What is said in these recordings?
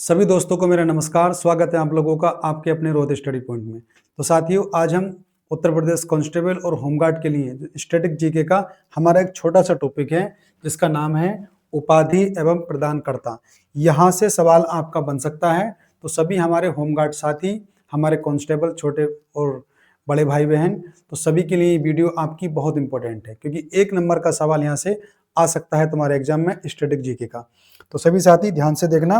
सभी दोस्तों को मेरा नमस्कार। स्वागत है आप लोगों का आपके अपने रोहत स्टडी पॉइंट में। तो साथियों, आज हम उत्तर प्रदेश कांस्टेबल और होमगार्ड के लिए स्टैटिक जीके का हमारा एक छोटा सा टॉपिक है जिसका नाम है उपाधि एवं प्रदानकर्ता। यहाँ से सवाल आपका बन सकता है। तो सभी हमारे होमगार्ड साथी, हमारे कांस्टेबल, छोटे और बड़े भाई बहन, तो सभी के लिए ये वीडियो आपकी बहुत इंपॉर्टेंट है क्योंकि 1 नंबर का सवाल यहाँ से आ सकता है तुम्हारे एग्जाम में स्टैटिक जीके का। तो सभी साथी ध्यान से देखना।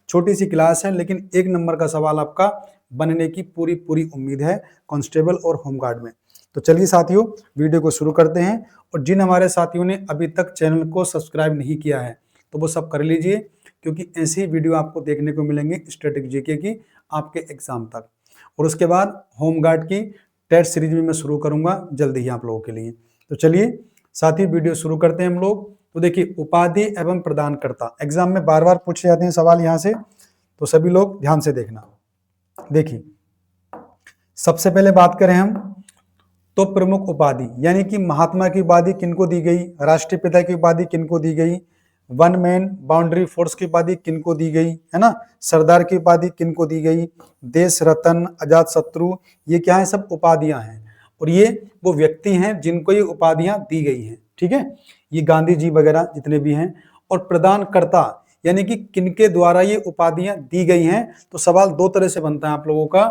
छोटी सी क्लास है लेकिन 1 नंबर का सवाल आपका बनने की पूरी पूरी उम्मीद है कांस्टेबल और होमगार्ड में। तो चलिए साथियों, वीडियो को शुरू करते हैं। और जिन हमारे साथियों ने अभी तक चैनल को सब्सक्राइब नहीं किया है तो वो सब कर लीजिए क्योंकि ऐसी वीडियो आपको देखने को मिलेंगे स्टैटिक जीके की आपके एग्जाम तक। और उसके बाद होमगार्ड की टेस्ट सीरीज में मैं शुरू करूंगा जल्दी ही आप लोगों के लिए। तो चलिए साथी, वीडियो शुरू करते हैं हम लोग। तो देखिए, उपाधि एवं प्रदानकर्ता एग्जाम में बार बार पूछे जाते हैं सवाल यहाँ से, तो सभी लोग ध्यान से देखना। देखिए, सबसे पहले बात करें हम तो प्रमुख उपाधि यानी कि महात्मा की उपाधि किनको दी गई, राष्ट्रपिता की उपाधि किनको दी गई, वन मैन बाउंड्री फोर्स की उपाधि किनको दी गई, है ना, सरदार की उपाधि किनको दी गई, देश रत्न, अजात शत्रु, ये क्या है, सब उपाधियां हैं। और ये वो व्यक्ति हैं जिनको ये उपाधियां दी गई हैं। ठीक है, ये गांधी जी वगैरह जितने भी हैं। और प्रदानकर्ता यानी कि किनके द्वारा ये उपाधियां दी गई हैं। तो सवाल दो तरह से बनता है आप लोगों का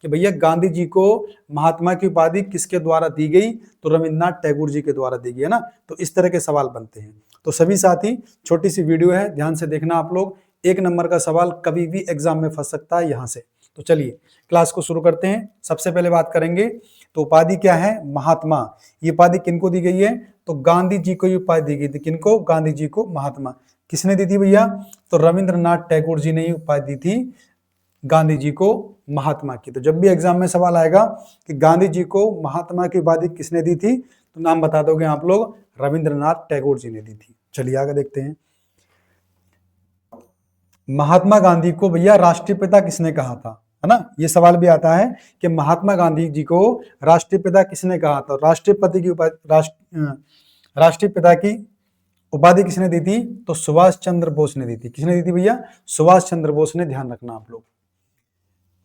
कि भैया गांधी जी को महात्मा की उपाधि किसके द्वारा दी गई, तो रविन्द्रनाथ टैगोर जी के द्वारा दी गई, है ना। तो इस तरह के सवाल बनते हैं। तो सभी साथी, छोटी सी वीडियो है, ध्यान से देखना आप लोग। 1 नंबर का सवाल कभी भी एग्जाम में फंस सकता है यहाँ से। तो चलिए क्लास को शुरू करते हैं। सबसे पहले बात करेंगे तो उपाधि क्या है, महात्मा। ये उपाधि किनको दी गई है, तो गांधी जी को ये उपाधि दी गई थी। किनको, गांधी जी को महात्मा। किसने दी थी भैया, तो रविंद्रनाथ टैगोर जी ने ये उपाधि दी थी गांधी जी को महात्मा की। तो जब भी एग्जाम में सवाल आएगा कि गांधी जी को महात्मा की उपाधि किसने दी थी, तो नाम बता दोगे आप लोग, रविंद्रनाथ टैगोर जी ने दी थी। चलिए आगे देखते हैं। महात्मा गांधी को भैया राष्ट्रपिता किसने कहा था, है ना। ये सवाल भी आता है कि महात्मा गांधी जी को राष्ट्रपिता किसने कहा था। राष्ट्रपति की राष्ट्रपिता की उपाधि किसने दी थी, तो सुभाष चंद्र बोस ने दी थी। किसने दी थी भैया, सुभाष चंद्र बोस ने। ध्यान रखना आप लोग।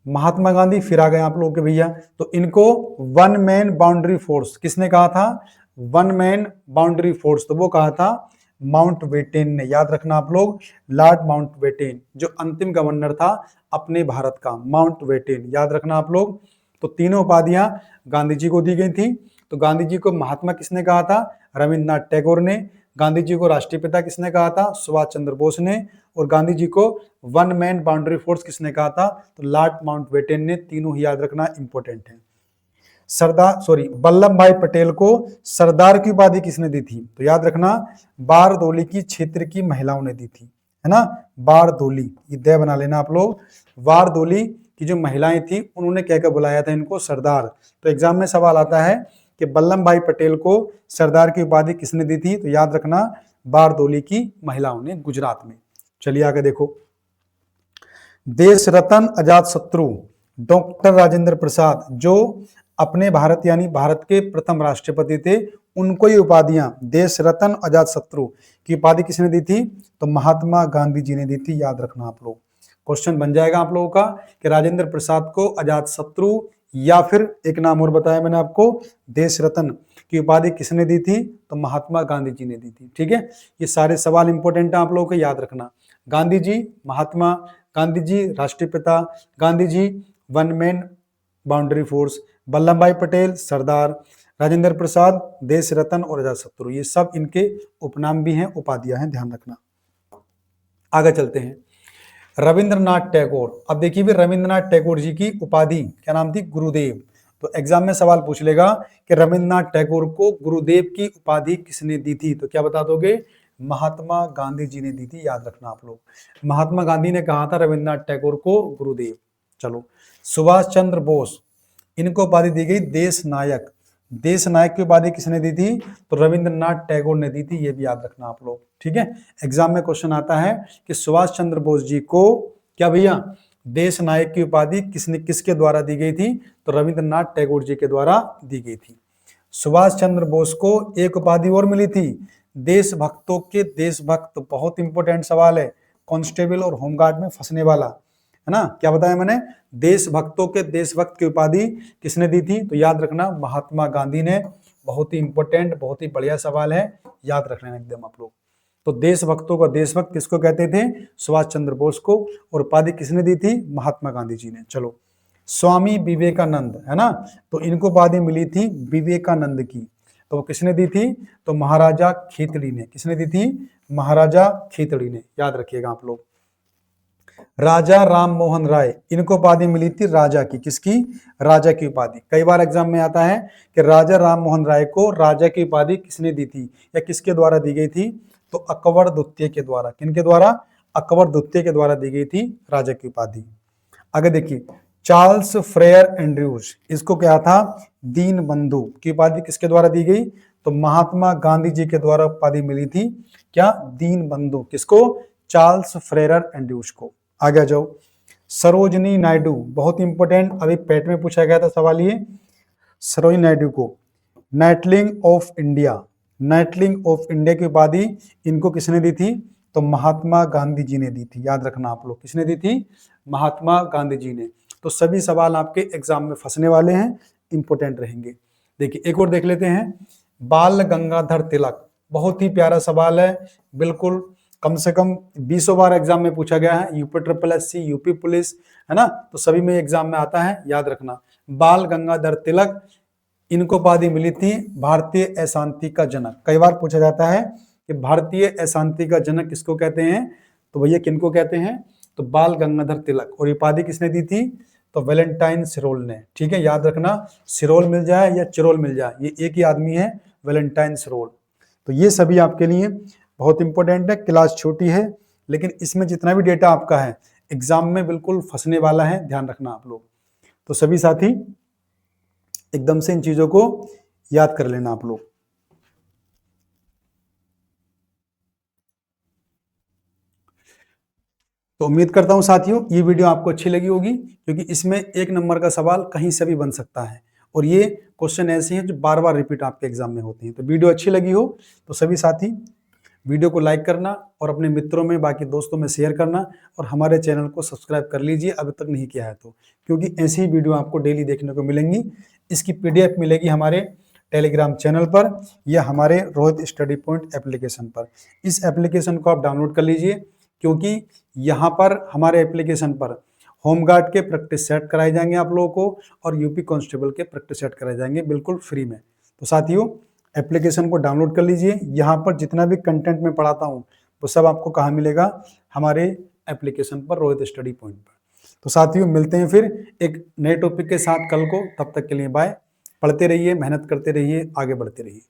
महात्मा गांधी फिर आ गए आप लोग के भैया। तो इनको वन मैन बाउंड्री फोर्स किसने कहा था, वन मैन बाउंड्री फोर्स, तो वो कहा था माउंटबेटन ने। याद रखना आप लोग, लॉर्ड माउंटबेटन जो अंतिम गवर्नर था अपने भारत का, माउंटबेटन, याद रखना आप लोग। तो तीनों उपाधियां गांधी जी को दी गई थी। तो गांधी जी को महात्मा किसने कहा था, रविन्द्रनाथ टैगोर ने। गांधी जी को राष्ट्रपिता किसने कहा था, सुभाष चंद्र बोस ने। और गांधी जी को वन मैन बाउंड्री फोर्स किसने कहा था, तो लॉर्ड माउंटबेटन ने। तीनों ही याद रखना, इंपॉर्टेंट है। वल्लभ भाई पटेल को सरदार की उपाधि किसने दी थी, तो याद रखना, बारदोली की क्षेत्र की महिलाओं ने दी थी, है ना। बारदोली, ये दे बना लेना आप लोग। बारदोली की जो महिलाएं थी उन्होंने कहकर बुलाया था इनको सरदार। तो एग्जाम में सवाल आता है कि वल्लभ भाई पटेल को सरदार की उपाधि किसने दी थी, तो याद रखना, बारदोली की महिलाओं ने, गुजरात में। चलिए आगे देखो। देश रत्न अजात शत्रु डॉक्टर राजेंद्र प्रसाद जो अपने भारत यानी भारत के प्रथम राष्ट्रपति थे, उनको ये उपाधियां देश रत्न अजात शत्रु की उपाधि किसने दी थी, तो महात्मा गांधी जी ने दी थी। याद रखना आप लोग। क्वेश्चन बन जाएगा आप लोगों का कि राजेंद्र प्रसाद को अजात शत्रु या फिर एक नाम और बताया मैंने आपको, देश रत्न की उपाधि किसने दी थी, तो महात्मा गांधी जी ने दी थी। ठीक है, ये सारे सवाल इंपॉर्टेंट है आप लोगों को, याद रखना। गांधी जी महात्मा, गांधी जी राष्ट्रपिता, Gandhi ji one man boundary force, Vallabhbhai Patel सरदार, राजेंद्र प्रसाद देश रत्न और अजात शत्रु, ये सब इनके उपनाम भी हैं, उपाधियां हैं, ध्यान रखना। आगे चलते हैं। रविंद्रनाथ टैगोर। अब देखिए भी, रविंद्रनाथ टैगोर जी की उपाधि क्या नाम थी, गुरुदेव। तो एग्जाम में सवाल पूछ लेगा कि रविंद्रनाथ टैगोर को गुरुदेव की उपाधि किसने दी थी, तो क्या बता दोगे, महात्मा गांधी जी ने दी थी। याद रखना आप लोग, महात्मा गांधी ने कहा था रविंद्रनाथ टैगोर को गुरुदेव। चलो, सुभाष चंद्र बोस, इनको उपाधि दी गई देश नायक। देश नायक की उपाधि किसने दी थी, तो रविंद्रनाथ टैगोर ने दी थी। ये भी याद रखना आप लोग। ठीक है, एग्जाम में क्वेश्चन आता है कि सुभाष चंद्र बोस जी को क्या भैया देश नायक की उपाधि किसके द्वारा दी गई थी, तो रविंद्रनाथ टैगोर जी के द्वारा दी गई थी। सुभाष चंद्र बोस को एक उपाधि और मिली थी, देशभक्तों के देशभक्त। बहुत इंपॉर्टेंट सवाल है, कांस्टेबल और होमगार्ड में फंसने वाला, है ना, क्या बताया मैंने, देशभक्तों के देशभक्त की उपाधि किसने दी थी, तो याद रखना महात्मा गांधी ने। बहुत ही इंपॉर्टेंट, बहुत ही बढ़िया सवाल है, याद रख लेना एकदम आप लोग। तो देशभक्तों का देशभक्त किसको कहते थे, सुभाष चंद्र बोस को, और उपाधि किसने दी थी, महात्मा गांधी जी ने। चलो, स्वामी विवेकानंद, है ना, तो इनको उपाधि मिली थी विवेकानंद की, तो वो किसने दी थी, तो महाराजा खेतड़ी ने। किसने दी थी, महाराजा खेतड़ी ने, याद रखिएगा आप लोग। राजा राम मोहन राय, इनको उपाधि मिली थी राजा की, किसकी, राजा की उपाधि। कई बार एग्जाम में आता है कि राजा राम मोहन राय को राजा की उपाधि किसने दी थी या किसके द्वारा दी गई थी, तो अकबर द्वितीय के द्वारा। किनके द्वारा, अकबर द्वितीय के द्वारा दी गई थी राजा की उपाधि। आगे देखिए, चार्ल्स फ्रेयर एंड्रयूज, इसको क्या था, दीन बंधु की उपाधि किसके द्वारा दी गई, तो महात्मा गांधी जी के द्वारा उपाधि मिली थी, क्या, दीन बंधु, किसको, चार्ल्स फ्रेयर एंड्रयूज को। आगे जाओ, सरोजनी नायडू, बहुत इंपॉर्टेंट, अभी पेट में पूछा गया था सवाल ये। सरोजनी नायडू को नाइटलिंग ऑफ इंडिया, नाइटलिंग ऑफ इंडिया की उपाधि इनको किसने दी थी, तो महात्मा गांधी जी ने दी थी। याद रखना आप लोग, किसने दी थी, महात्मा गांधी जी ने। तो सभी सवाल आपके एग्जाम में फंसने वाले हैं, इंपॉर्टेंट रहेंगे। देखिए एक और देख लेते हैं, बाल गंगाधर तिलक, बहुत ही प्यारा सवाल है, बिल्कुल कम से कम 20 बार एग्जाम में पूछा गया है, UP triple SC, UP police, है ना, तो सभी में एग्जाम में आता है, याद रखना। बाल गंगाधर तिलक, इनको उपाधि मिली थी भारतीय अशांति का जनक। कई बार पूछा जाता है कि भारतीय अशांति का जनक किसको कहते हैं, तो भैया किनको कहते हैं, तो बाल गंगाधर तिलक। और उपाधि किसने दी थी, तो वैलेंटाइन सिरोल ने। ठीक है, याद रखना, सिरोल मिल जाए या चिरोल मिल जाए, ये एक ही आदमी है, वैलेंटाइन सिरोल। तो ये सभी आपके लिए बहुत इंपॉर्टेंट है। क्लास छोटी है लेकिन इसमें जितना भी डेटा आपका है एग्जाम में बिल्कुल फंसने वाला है, ध्यान रखना आप लोग। तो सभी साथी एकदम से इन चीजों को याद कर लेना आप लोग। तो उम्मीद करता हूं साथियों ये वीडियो आपको अच्छी लगी होगी, क्योंकि इसमें 1 नंबर का सवाल कहीं से भी बन सकता है और ये क्वेश्चन ऐसे हैं जो बार बार रिपीट आपके एग्जाम में होते हैं। तो वीडियो अच्छी लगी हो तो सभी साथी वीडियो को लाइक करना और अपने मित्रों में, बाकी दोस्तों में शेयर करना, और हमारे चैनल को सब्सक्राइब कर लीजिए अभी तक नहीं किया है तो, क्योंकि ऐसी ही वीडियो आपको डेली देखने को मिलेंगी। इसकी पीडीएफ मिलेगी हमारे टेलीग्राम चैनल पर या हमारे रोहित स्टडी पॉइंट एप्लीकेशन पर। इस एप्लीकेशन को आप डाउनलोड कर लीजिए, क्योंकि यहाँ पर हमारे एप्लीकेशन पर होमगार्ड के प्रैक्टिस सेट कराए जाएंगे आप लोगों को और यूपी कांस्टेबल के प्रैक्टिस सेट कराए जाएंगे बिल्कुल फ्री में। तो साथियों एप्लीकेशन को डाउनलोड कर लीजिए। यहाँ पर जितना भी कंटेंट मैं पढ़ाता हूँ वो सब आपको कहाँ मिलेगा, हमारे एप्लीकेशन पर, रोहित स्टडी पॉइंट पर। तो साथियों मिलते हैं फिर एक नए टॉपिक के साथ कल को, तब तक के लिए बाय। पढ़ते रहिए, मेहनत करते रहिए, आगे बढ़ते रहिए।